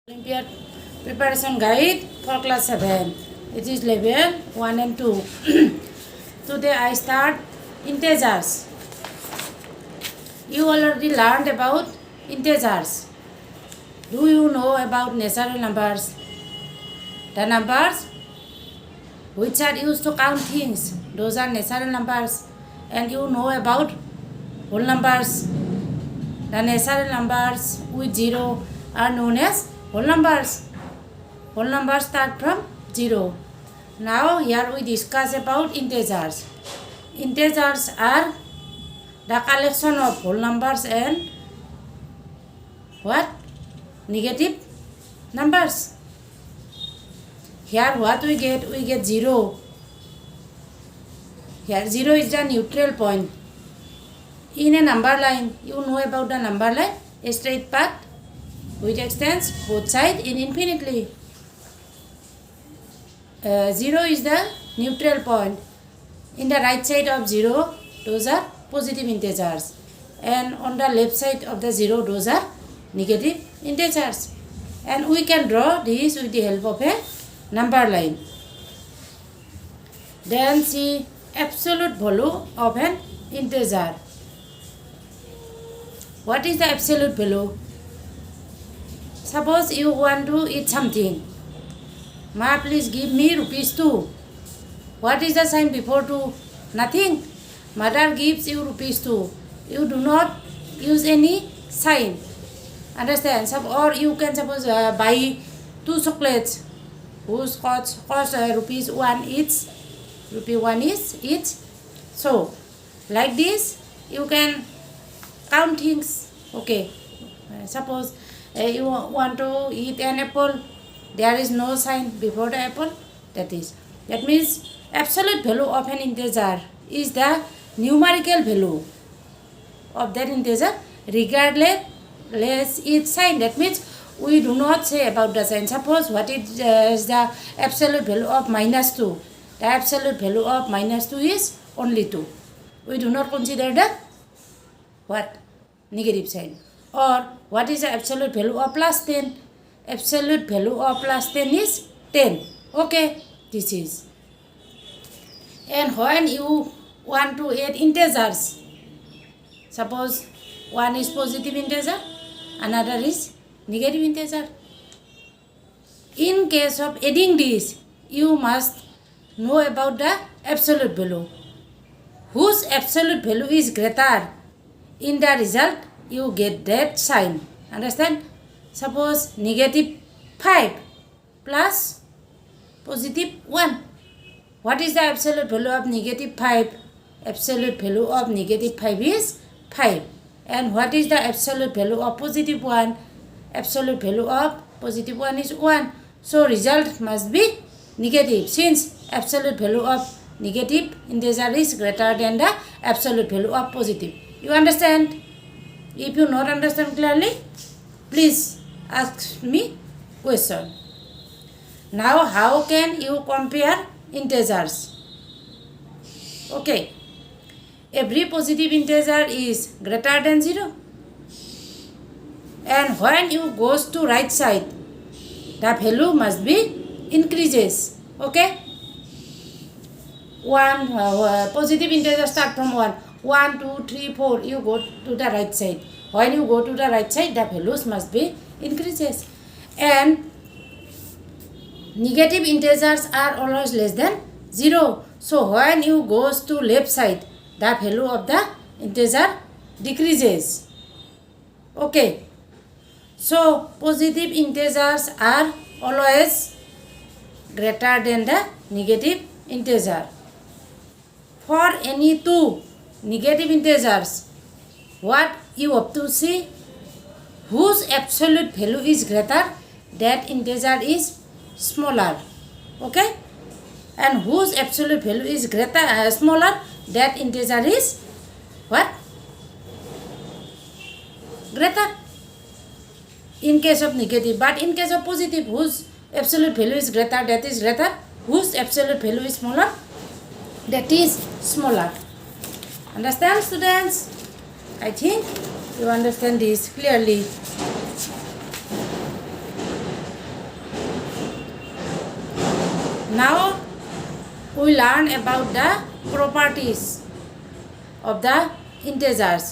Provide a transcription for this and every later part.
Olympiad preparation guide for class 7. It is level 1 and 2. Today I start integers. You already learned about integers. Do you know about natural numbers? The numbers which are used to count things, those are natural numbers. And you know about whole numbers. The natural numbers with 0 are known as whole numbers. Whole numbers start from 0. Now here we discuss about integers. Integers are the collection of whole numbers and what? Negative numbers. Here what we get? We get 0. Here 0 is the neutral point. In a number line, you know about the number line, a straight path which extends both sides in infinitely. 0 is the neutral point. In the right side of 0, those are positive integers. And on the left side of the 0, those are negative integers. And we can draw this with the help of a number line. Then see absolute value of an integer. What is the absolute value? Suppose you want to eat something. Ma, please give me rupees 2. What is the sign before 2? Nothing. Mother gives you rupees 2. You do not use any sign. Understand? Or you can suppose buy 2 chocolates whose cost rupees 1 each. Rupee 1 is each. So, like this, you can count things. Okay. Suppose you want to eat an apple, there is no sign before the apple. That means absolute value of an integer is the numerical value of that integer regardless its sign. That means we do not say about the sign. Suppose what is the absolute value of minus 2. The absolute value of minus 2 is only 2. We do not consider the what? Negative sign. Or what is the absolute value of plus 10? Absolute value of plus 10 is 10. Okay, this is. And when you want to add integers, suppose one is positive integer, another is negative integer. In case of adding this, you must know about the absolute value. Whose absolute value is greater? In the result, you get that sign. Understand? Suppose negative 5 plus positive 1. What is the absolute value of negative 5? Absolute value of negative 5 is 5. And what is the absolute value of positive 1? Absolute value of positive 1 is 1. So result must be negative, since absolute value of negative integer is greater than the absolute value of positive. You understand? If you not understand clearly, please ask me question. Now how can you compare integers? Okay. Every positive integer is greater than 0. And when you goes to right side, the value must be increases. Okay. Positive integer start from 1. 1, 2, 3, 4, you go to the right side. When you go to the right side, the values must be increases. And negative integers are always less than 0. So when you goes to left side, the value of the integer decreases. Okay. So positive integers are always greater than the negative integer. For any two negative integers, what you have to see? Whose absolute value is greater, that integer is smaller. Okay? And whose absolute value is greater, smaller, that integer is what? Greater. In case of negative. But in case of positive, whose absolute value is greater, that is greater. Whose absolute value is smaller, that is smaller. Understand, students? I think you understand this clearly. Now we learn about the properties of the integers.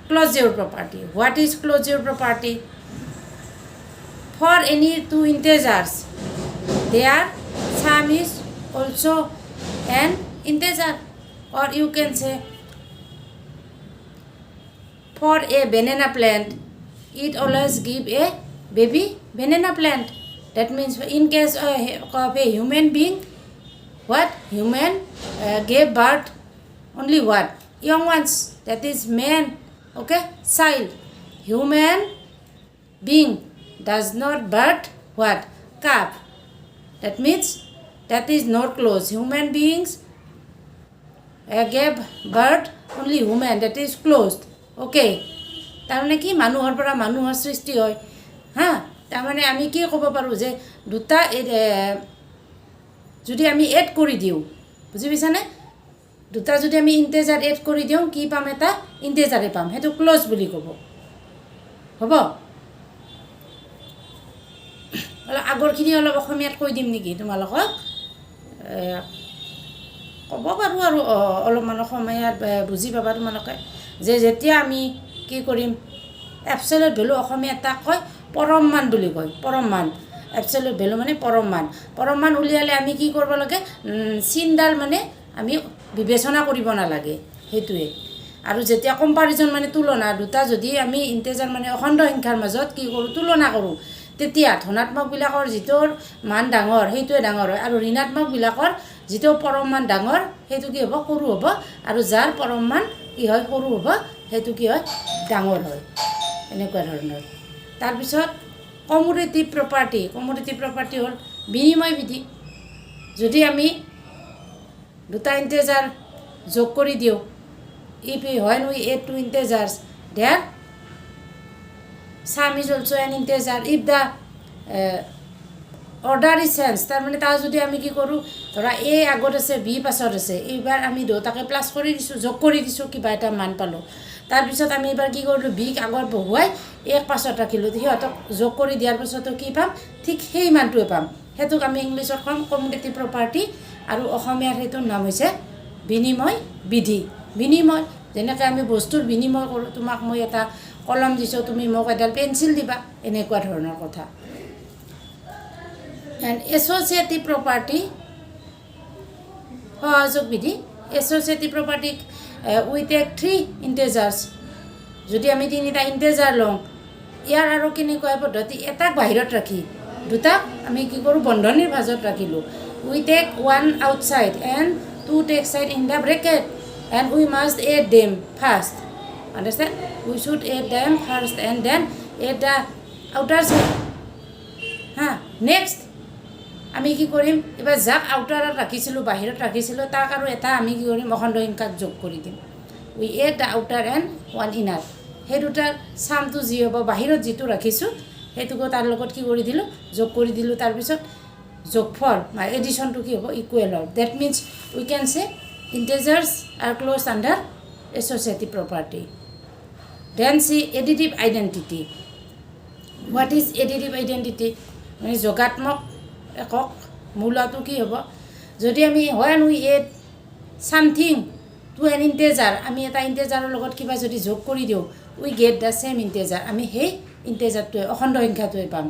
Closure property. What is closure property? For any two integers, their sum is also an integer, or you can say for a banana plant, it always give a baby banana plant. That means in case of a human being, what human gave birth only what young ones, that is man, okay, child. Human being does not birth what calf. That means that is not close. Human beings gave birth only human, that is closed. Okay, তাৰমানে কি মানুহৰ পৰা মানুহৰ সৃষ্টি হয় হা। তাৰমানে আমি কি ক'ব পাৰোঁ যে দুটা যদি আমি এড কৰি দিওঁ, বুজি পাইছানে? দুটা যদি আমি ইণ্টেজাৰ এড কৰি দিওঁ কি পাম? এটা ইণ্টেজাৰে পাম, সেইটো ক্লজ বুলি ক'ব। হ'ব, আগৰখিনি অলপ অসমীয়াত কৈ দিম নেকি তোমালোকক? ক'ব পাৰোঁ আৰু অলপমান অসমীয়াত বুজি পাবা তোমালোকে। যে যেতিয়া আমি কি কৰিম, এবছলিউট ভেলু অসমীয়াত তাক কয় পৰম মান বুলি কয়। পৰম মান, এবছলিউট ভেলু মানে পৰম মান। পৰম মান উলিয়ালে আমি কি কৰিব লাগে? চিনডাল মানে আমি বিবেচনা কৰিব নালাগে, সেইটোৱে। আৰু যেতিয়া কম্পাৰিজন মানে তুলনা, দুটা যদি আমি ইণ্টেজাৰ মানে অখণ্ড সংখ্যাৰ মাজত কি কৰোঁ? তুলনা কৰোঁ, তেতিয়া ধনাত্মকবিলাকৰ যিটো মান ডাঙৰ সেইটোৱে ডাঙৰ হয়, আৰু ঋণাত্মকবিলাকৰ যিটো পৰম মান ডাঙৰ সেইটো কি হ'ব? সৰু হ'ব। আৰু যাৰ পৰম মান কি হয়? সৰু হ'ব, সেইটো কি হয়? ডাঙৰ হয়, এনেকুৱা ধৰণৰ। তাৰপিছত কমুলেটিভ প্ৰপাৰ্টি। কমুলেটিভ প্ৰপাৰ্টি হ'ল বিনিময় বিধি। যদি আমি দুটা ইণ্টেজাৰ যোগ কৰি দিওঁ, if when we add two integers, their sum is also an integer. If the order is changed, তাৰমানে তাৰ যদি আমি কি কৰোঁ, ধৰা এ আগত আছে বি পাছত আছে, এইবাৰ আমি দুটাকে প্লাছ কৰি দিছোঁ, যোগ কৰি দিছোঁ, কিবা এটা মান পালোঁ। তাৰপিছত আমি এইবাৰ কি কৰিলোঁ? বিক আগত বহুৱাই এক পাছত ৰাখিলোঁ, সিহঁতক যোগ কৰি দিয়াৰ পাছতো কি পাম? ঠিক সেই মানটোৱে পাম। সেইটোক আমি ইংলিছত ক'ম কমুলেটিভ প্ৰপাৰ্টি, আৰু অসমীয়াৰ সেইটোৰ নাম হৈছে বিনিময় বিধি। বিনিময়, যেনেকৈ আমি বস্তুৰ বিনিময় কৰোঁ, তোমাক মই এটা কলম দিছোঁ, তুমি মোক এডাল পেঞ্চিল দিবা, এনেকুৱা ধৰণৰ কথা। এণ্ড এছ'চিয়েটিভ প্ৰপাৰ্টি, সহযোগ বিধি। এছ'চিয়েটিভ প্ৰপাৰ্টিক উইথ এ থ্ৰী ইণ্টেজাৰ্ছ, যদি আমি তিনিটা ইণ্টেজাৰ লওঁ, ইয়াৰ আৰু কেনেকুৱা পদ্ধতি? এটাক বাহিৰত ৰাখি দুটাক আমি কি কৰোঁ? বন্ধনীৰ মাজত ৰাখিলোঁ। We take one outside and to take side in the bracket, and we must add them first. Understand? We should add them first and then add the outer side. Next আমি কি কৰিম? এবাৰ যাক আউটাৰত ৰাখিছিলোঁ, বাহিৰত ৰাখিছিলোঁ, তাক আৰু এটা আমি কি কৰিম? অখণ্ড সংখ্যাক যোগ কৰি দিম। We add the outer and one inner. সেই দুটাৰ চামটো যি হ'ব, বাহিৰত যিটো ৰাখিছোঁ সেইটোকো তাৰ লগত কি কৰি দিলোঁ? যোগ কৰি দিলোঁ। তাৰপিছত যোগফল বা এডিশ্যনটো কি হ'ব? ইকুৱেল হ'ব। ডেট মিনছ উই কেন চে integers are closed under associative property. Then see additive identity. What is additive identity? মানে যোগাত্মক একক মূলটো কি হ'ব? যদি আমি when we add something to an integer, আমি এটা ইণ্টেজাৰৰ লগত কিবা যদি যোগ কৰি দিওঁ, we get the same integer, আমি সেই ইণ্টেজাৰটোৱে অখণ্ড সংখ্যাটোৱে পাম।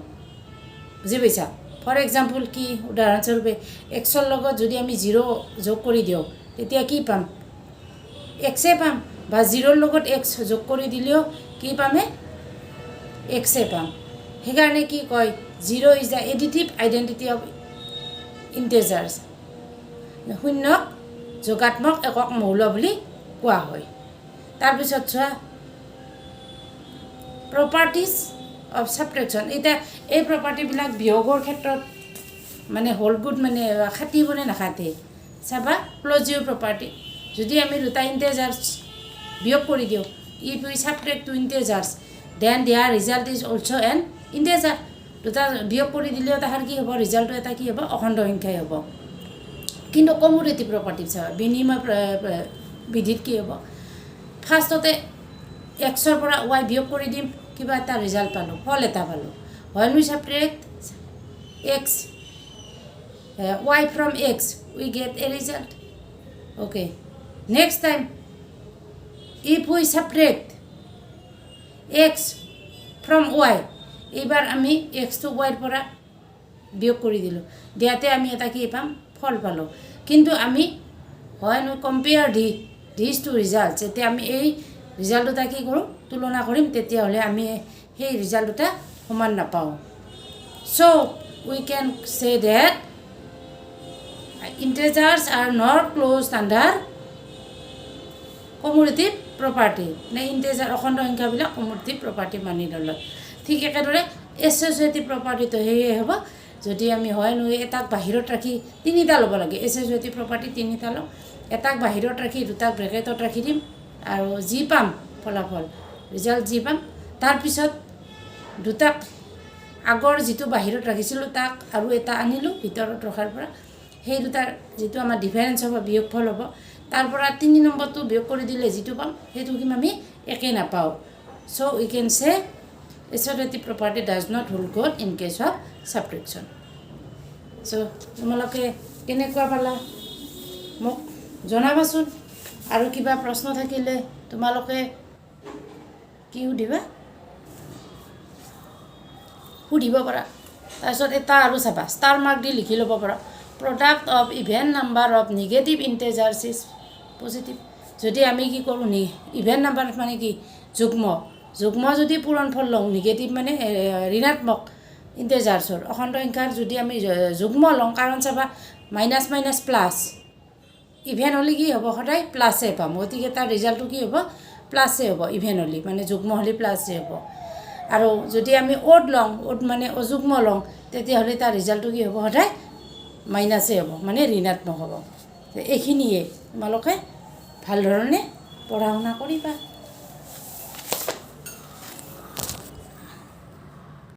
বুজি পাইছা? ফৰ এক্সাম্পল কি? উদাহৰণস্বৰূপে এক্সৰ লগত যদি আমি 0 যোগ কৰি দিওঁ, তেতিয়া কি পাম? এক্সে পাম। বা 0ৰ লগত এক্স যোগ কৰি দিলেও কি পামে? এক্সে পাম। সেইকাৰণে কি কয়? 0 is the additive identity of integers. শূন্যক যোগাত্মক একক মৌল বুলি কোৱা হয়। তাৰপিছত চোৱা প্ৰপাৰ্টিজ অফ ছাবট্ৰেকশ্যন। এতিয়া এই প্ৰপাৰ্টিবিলাক বিয়োগৰ ক্ষেত্ৰত মানে হ'ল গুড, মানে খাটিবনে নাখাটে চাবা। ক্লজিভ প্ৰপাৰ্টি, যদি আমি দুটা ইণ্টেজাৰ্ছ বিয়োগ কৰি দিওঁ, if we subtract two integers then their result is also' an integer. দুটা বিয়োগ কৰি দিলেও তাহাৰ কি হ'ব? ৰিজাল্টটো এটা কি হ'ব? অখণ্ড সংখ্যাই হ'ব। কিন্তু কমুলেটিভ প্ৰপাৰ্টি চাবা, বিনিময় বিধিত কি হ'ব? ফাৰ্ষ্টতে এক্সৰ পৰা ৱাই বিয়োগ কৰি দিম, কিবা এটা ৰিজাল্ট পালোঁ, ফল এটা পালোঁ। when we subtract x y from x, we get a result. Okay. Next time, if we subtract x from y, এইবাৰ আমি x to y ৰ পৰা বিয়োগ কৰি দিলোঁ, দিয়াতে আমি এটা কি পাম, ফল পালোঁ। কিন্তু আমি হয় নহয় কম্পেয়াৰ দিছ টু ৰিজাল্ট, যেতিয়া আমি এই ৰিজাল্ট দুটা কি কৰোঁ, তুলনা কৰিম, তেতিয়াহ'লে আমি সেই ৰিজাল্ট দুটা সমান নাপাওঁ। চ' we can say that integers are not closed under commutative property, নে ইণ্টেজাৰ অখণ্ড সংখ্যাবিলাক কমিউটেটিভ প্ৰপাৰ্টি মানি নলয়। ঠিক একেদৰে এছ'চিয়েটিভ প্ৰপাৰ্টিটো সেয়ে হ'ব, যদি আমি হয় নহয় এটাক বাহিৰত ৰাখি তিনিটা ল'ব লাগে, এছ'চিয়েটিভ প্ৰপাৰ্টি তিনিটা লওঁ, এটাক বাহিৰত ৰাখি দুটাক ব্ৰেকেটত ৰাখি দিম, আৰু যি পাম ফলাফল ৰিজাল্ট যি পাম, তাৰপিছত দুটাক আগৰ যিটো বাহিৰত ৰাখিছিলোঁ তাক আৰু এটা আনিলোঁ ভিতৰত ৰখাৰ পৰা, সেই দুটাৰ যিটো আমাৰ ডিফাৰেঞ্চ হ'ব, বিয়োগফল হ'ব, তাৰ পৰা 3 নম্বৰটো বিয়োগ কৰি দিলে যিটো পাম সেইটো কিন্তু আমি একে নাপাওঁ। চ' we can say associative property does not hold good in case of subtraction. So' তোমালোকে কেনেকুৱা পালা মোক জনাবাচোন, আৰু কিবা প্ৰশ্ন থাকিলে তোমালোকে কি সুধিব পাৰা। তাৰপিছত এটা আৰু চাবা, ষ্টাৰ মাৰ্ক দি লিখি ল'ব পাৰা, product of even number of negative integers is positive. যদি আমি কি কৰোঁ, ইভেন নাম্বাৰ মানে কি, যুগ্ম যদি পূৰণফল লওঁ, নিগেটিভ মানে ঋণাত্মক ইণ্টেজাৰ্ছৰ অখণ্ড সংখ্যাৰ যদি আমি যুগ্ম লওঁ, কাৰণ চাবা মাইনাছ মাইনাছ প্লাছ, ইভেন হ'লে কি হ'ব, সদায় প্লাছে পাম, গতিকে তাৰ ৰিজাল্টটো কি হ'ব, প্লাছে হ'ব। ইভেন হ'লে মানে যুগ্ম হ'লে প্লাছে হ'ব। আৰু যদি আমি অ'ড লওঁ, অ'ড মানে অযুগ্ম লওঁ, তেতিয়াহ'লে তাৰ ৰিজাল্টটো কি হ'ব, সদায় মাইনাছে হ'ব, মানে ঋণাত্মক হ'ব। এইখিনিয়ে তোমালোকে ভাল ধৰণে পঢ়া শুনা কৰিবা।